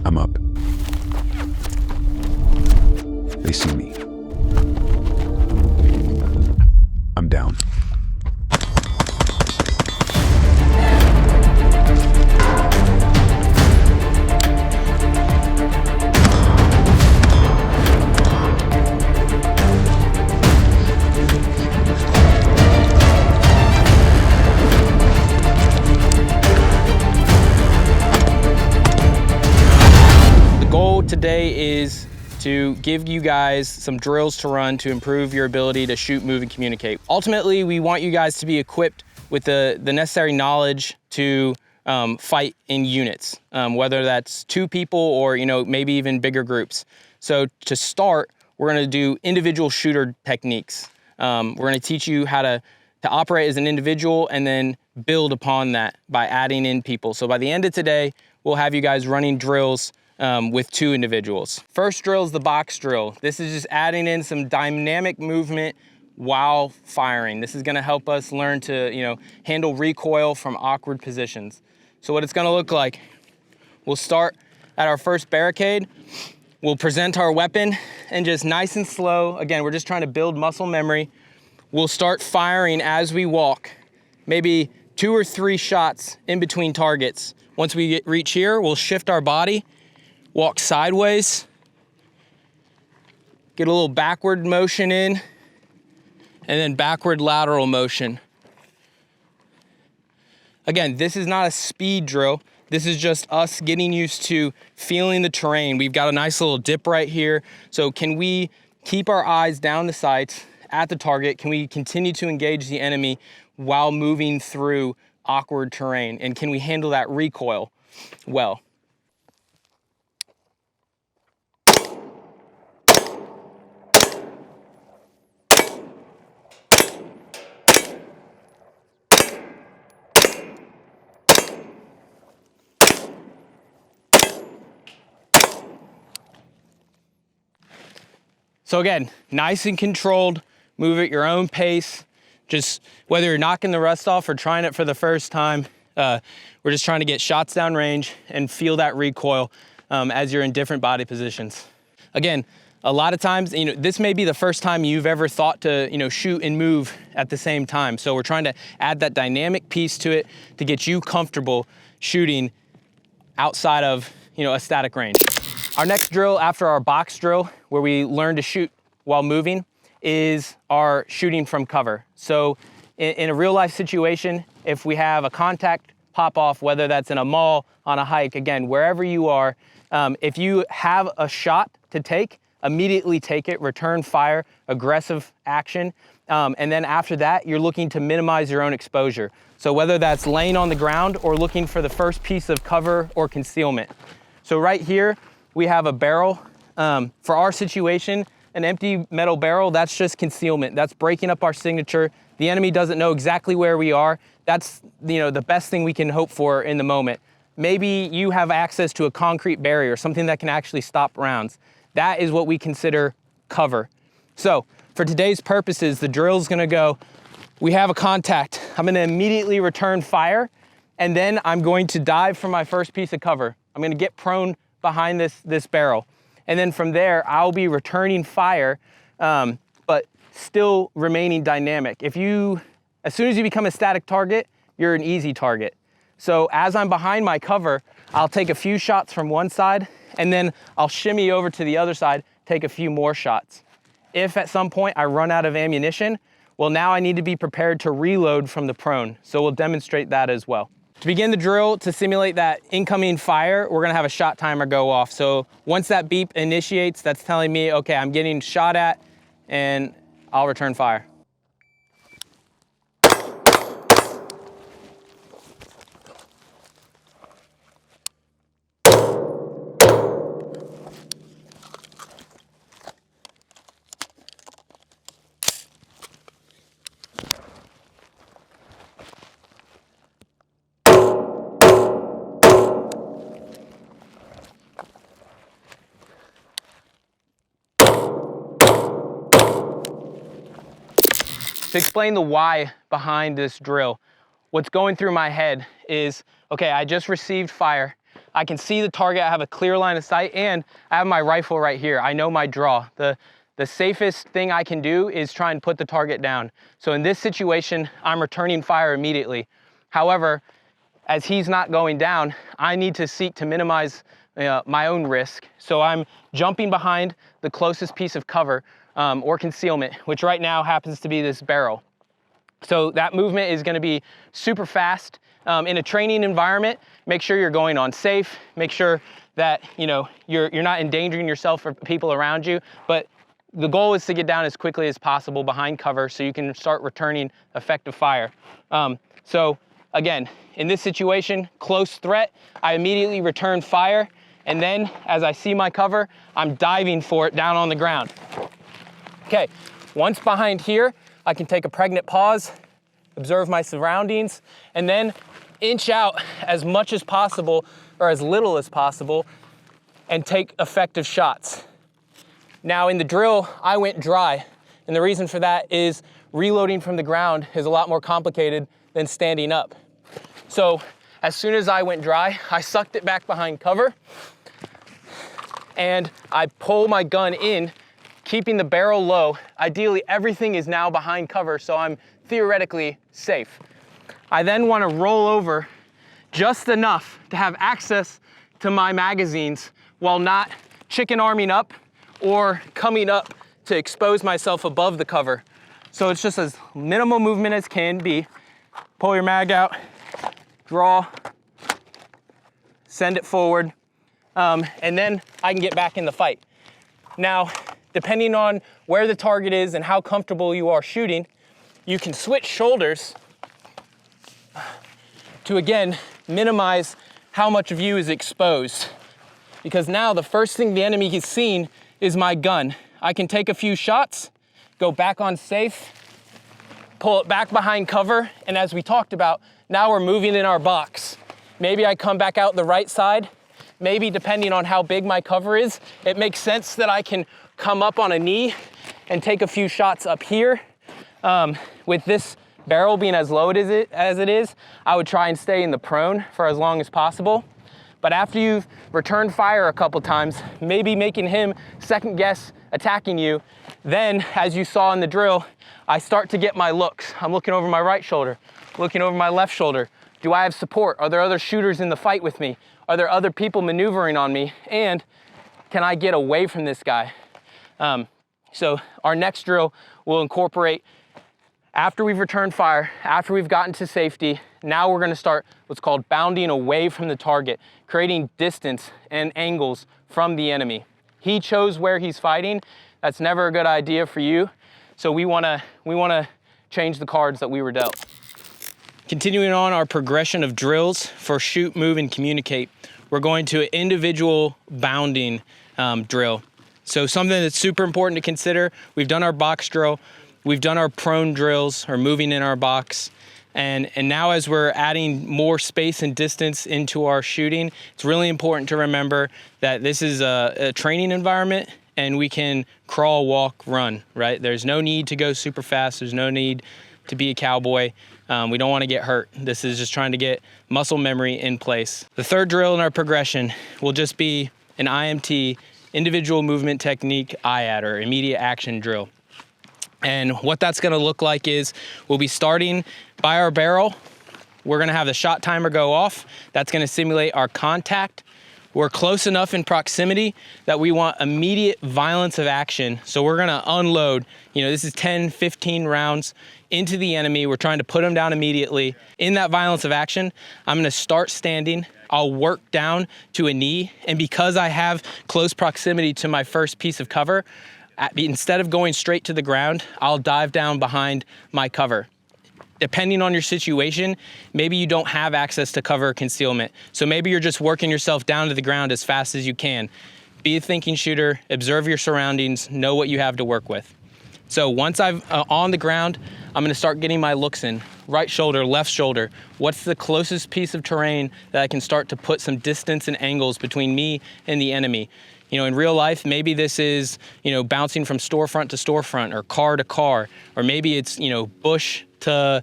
I'm up. They see me. I'm down. The goal today is to give you guys some drills to run to improve your ability to shoot, move, and communicate. Ultimately, we want you guys to be equipped with the necessary knowledge to fight in units, whether that's 2 people or maybe even bigger groups. So to start, we're gonna do individual shooter techniques. We're gonna teach you how to operate as an individual and then build upon that by adding in people. So by the end of today, we'll have you guys running drills with 2 individuals. First drill is the box drill. This is just adding in some dynamic movement while firing. This is gonna help us learn to handle recoil from awkward positions. So what it's gonna look like, we'll start at our first barricade. We'll present our weapon and just nice and slow. Again, we're just trying to build muscle memory. We'll start firing as we walk, maybe 2 or 3 shots in between targets. Once we reach here, we'll shift our body, walk sideways, get a little backward motion in, and then backward lateral motion. Again, this is not a speed drill. This is just us getting used to feeling the terrain. We've got a nice little dip right here. So can we keep our eyes down the sights at the target? Can we continue to engage the enemy while moving through awkward terrain? And can we handle that recoil well? So again, nice and controlled, move at your own pace. Just whether you're knocking the rust off or trying it for the first time, we're just trying to get shots down range and feel that recoil as you're in different body positions. Again, a lot of times, this may be the first time you've ever thought to, shoot and move at the same time. So we're trying to add that dynamic piece to it to get you comfortable shooting outside of, a static range. Our next drill after our box drill, where we learn to shoot while moving, is our shooting from cover. So in a real life situation, if we have a contact pop off, whether that's in a mall, on a hike, again, wherever you are, if you have a shot to take, immediately take it, return fire, aggressive action. And then after that, you're looking to minimize your own exposure. So whether that's laying on the ground or looking for the first piece of cover or concealment. So right here, we have a barrel. For our situation, an empty metal barrel, that's just concealment. That's breaking up our signature. The enemy doesn't know exactly where we are. That's the best thing we can hope for in the moment. Maybe you have access to a concrete barrier, something that can actually stop rounds. That is what we consider cover. So for today's purposes, the drill is gonna go, we have a contact. I'm gonna immediately return fire, and then I'm going to dive for my first piece of cover. I'm gonna get prone behind this barrel. And then from there, I'll be returning fire, but still remaining dynamic. As soon as you become a static target, you're an easy target. So as I'm behind my cover, I'll take a few shots from one side, and then I'll shimmy over to the other side, take a few more shots. If at some point I run out of ammunition, well, now I need to be prepared to reload from the prone. So we'll demonstrate that as well. To begin the drill, to simulate that incoming fire, we're gonna have a shot timer go off. So once that beep initiates, that's telling me, okay, I'm getting shot at, and I'll return fire. To explain the why behind this drill, what's going through my head is, okay, I just received fire. I can see the target, I have a clear line of sight, and I have my rifle right here. I know my draw. The safest thing I can do is try and put the target down. So in this situation, I'm returning fire immediately. However, as he's not going down, I need to seek to minimize my own risk. So I'm jumping behind the closest piece of cover or concealment, which right now happens to be this barrel. So that movement is gonna be super fast. In a training environment, make sure you're going on safe, make sure that you're not endangering yourself or people around you, but the goal is to get down as quickly as possible behind cover so you can start returning effective fire. So again, in this situation, close threat, I immediately return fire, and then as I see my cover, I'm diving for it down on the ground. Okay, once behind here, I can take a pregnant pause, observe my surroundings, and then inch out as much as possible or as little as possible and take effective shots. Now in the drill, I went dry, and the reason for that is reloading from the ground is a lot more complicated than standing up. So as soon as I went dry, I sucked it back behind cover, and I pull my gun in, keeping the barrel low. Ideally, everything is now behind cover, so I'm theoretically safe. I then want to roll over just enough to have access to my magazines while not chicken arming up or coming up to expose myself above the cover. So it's just as minimal movement as can be. Pull your mag out, draw, send it forward, and then I can get back in the fight. Now, depending on where the target is and how comfortable you are shooting, you can switch shoulders to, again, minimize how much of you is exposed. Because now the first thing the enemy has seen is my gun. I can take a few shots, go back on safe, pull it back behind cover, and as we talked about, now we're moving in our box. Maybe I come back out the right side. Maybe depending on how big my cover is, it makes sense that I can come up on a knee and take a few shots up here. With this barrel being as low as it is, I would try and stay in the prone for as long as possible. But after you've returned fire a couple times, maybe making him second guess attacking you, then as you saw in the drill, I start to get my looks. I'm looking over my right shoulder, looking over my left shoulder. Do I have support? Are there other shooters in the fight with me? Are there other people maneuvering on me? And can I get away from this guy? So our next drill will incorporate, after we've returned fire, after we've gotten to safety, now we're gonna start what's called bounding away from the target, creating distance and angles from the enemy. He chose where he's fighting. That's never a good idea for you. So we wanna change the cards that we were dealt. Continuing on our progression of drills for shoot, move, and communicate, we're going to an individual bounding drill. So something that's super important to consider, we've done our box drill, we've done our prone drills or moving in our box. And now as we're adding more space and distance into our shooting, it's really important to remember that this is a training environment and we can crawl, walk, run, right? There's no need to go super fast. There's no need to be a cowboy. We don't want to get hurt. This is just trying to get muscle memory in place. The third drill in our progression will just be an IMT, individual movement technique IAT, or immediate action drill. And what that's gonna look like is we'll be starting by our barrel. We're gonna have the shot timer go off. That's gonna simulate our contact. We're close enough in proximity that we want immediate violence of action. So we're gonna unload, this is 10, 15 rounds into the enemy. We're trying to put them down immediately. In that violence of action, I'm gonna start standing. I'll work down to a knee. And because I have close proximity to my first piece of cover, instead of going straight to the ground, I'll dive down behind my cover. Depending on your situation, maybe you don't have access to cover or concealment. So maybe you're just working yourself down to the ground as fast as you can. Be a thinking shooter, observe your surroundings, know what you have to work with. So once I'm on the ground, I'm gonna start getting my looks in. Right shoulder, left shoulder. What's the closest piece of terrain that I can start to put some distance and angles between me and the enemy? In real life, maybe this is, bouncing from storefront to storefront or car to car, or maybe it's, bush to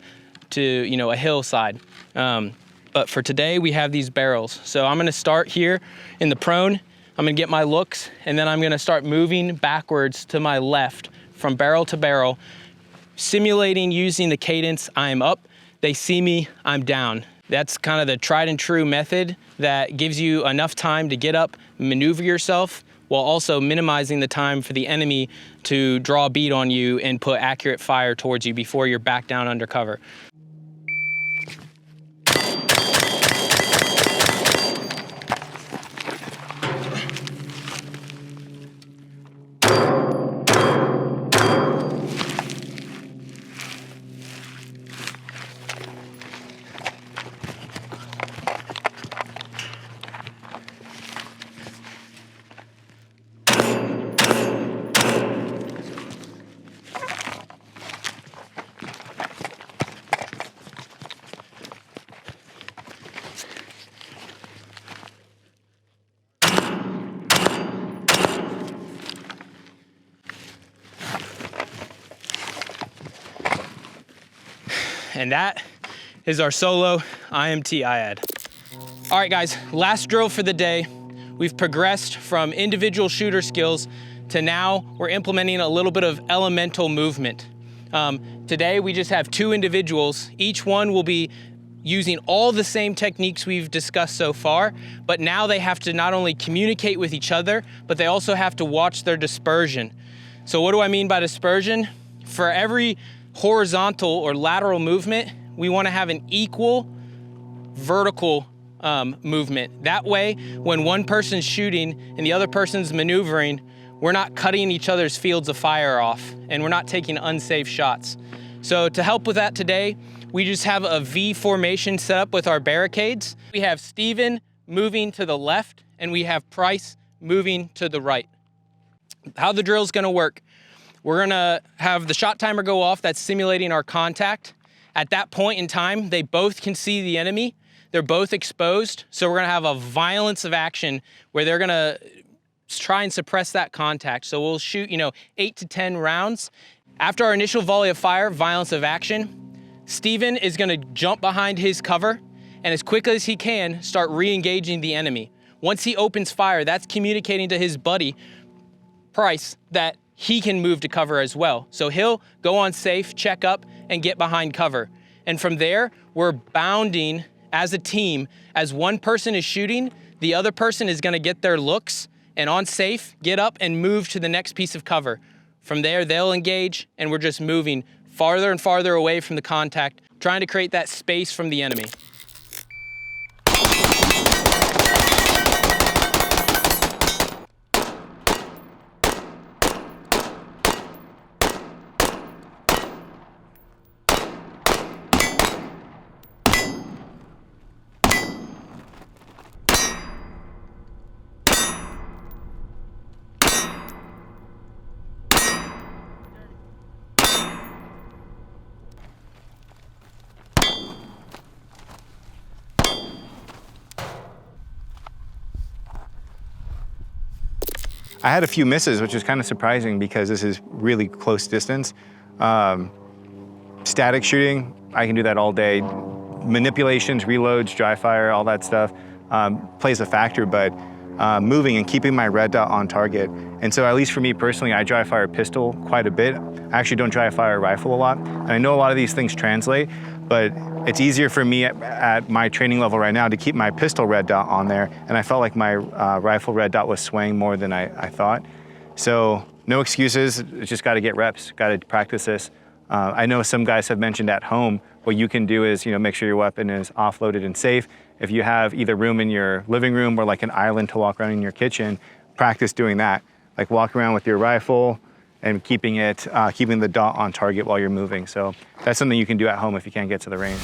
a hillside. but for today we have these barrels. So I'm gonna start here in the prone, I'm gonna get my looks, and then I'm gonna start moving backwards to my left from barrel to barrel, simulating using the cadence, I'm up, they see me, I'm down. That's kind of the tried and true method that gives you enough time to get up, maneuver yourself, while also minimizing the time for the enemy to draw a bead on you and put accurate fire towards you before you're back down under cover. And that is our solo IMT IAD. All right guys, last drill for the day. We've progressed from individual shooter skills to now we're implementing a little bit of elemental movement. Today we just have 2 individuals. Each one will be using all the same techniques we've discussed so far, but now they have to not only communicate with each other, but they also have to watch their dispersion. So what do I mean by dispersion? For every horizontal or lateral movement, we want to have an equal vertical movement. That way, when one person's shooting and the other person's maneuvering, we're not cutting each other's fields of fire off and we're not taking unsafe shots. So to help with that today, we just have a V formation set up with our barricades. We have Steven moving to the left and we have Price moving to the right. How the drill's gonna work. We're gonna have the shot timer go off, that's simulating our contact. At that point in time, they both can see the enemy. They're both exposed, so we're gonna have a violence of action where they're gonna try and suppress that contact. So we'll shoot, 8 to 10 rounds. After our initial volley of fire, violence of action, Steven is gonna jump behind his cover and as quickly as he can, start re-engaging the enemy. Once he opens fire, that's communicating to his buddy, Price, that he can move to cover as well. So he'll go on safe, check up, and get behind cover. And from there, we're bounding as a team. As one person is shooting, the other person is gonna get their looks, and on safe, get up and move to the next piece of cover. From there, they'll engage, and we're just moving farther and farther away from the contact, trying to create that space from the enemy. I had a few misses, which is kind of surprising because this is really close distance. Static shooting, I can do that all day. Manipulations, reloads, dry fire, all that stuff plays a factor, but moving and keeping my red dot on target. And so at least for me personally, I dry fire pistol quite a bit. I actually don't dry fire rifle a lot. And I know a lot of these things translate, but it's easier for me at my training level right now to keep my pistol red dot on there. And I felt like my rifle red dot was swaying more than I thought. So no excuses, just gotta get reps, gotta practice this. I know some guys have mentioned at home, what you can do is make sure your weapon is offloaded and safe. If you have either room in your living room or like an island to walk around in your kitchen, practice doing that. Like walk around with your rifle and keeping the dot on target while you're moving. So that's something you can do at home if you can't get to the range.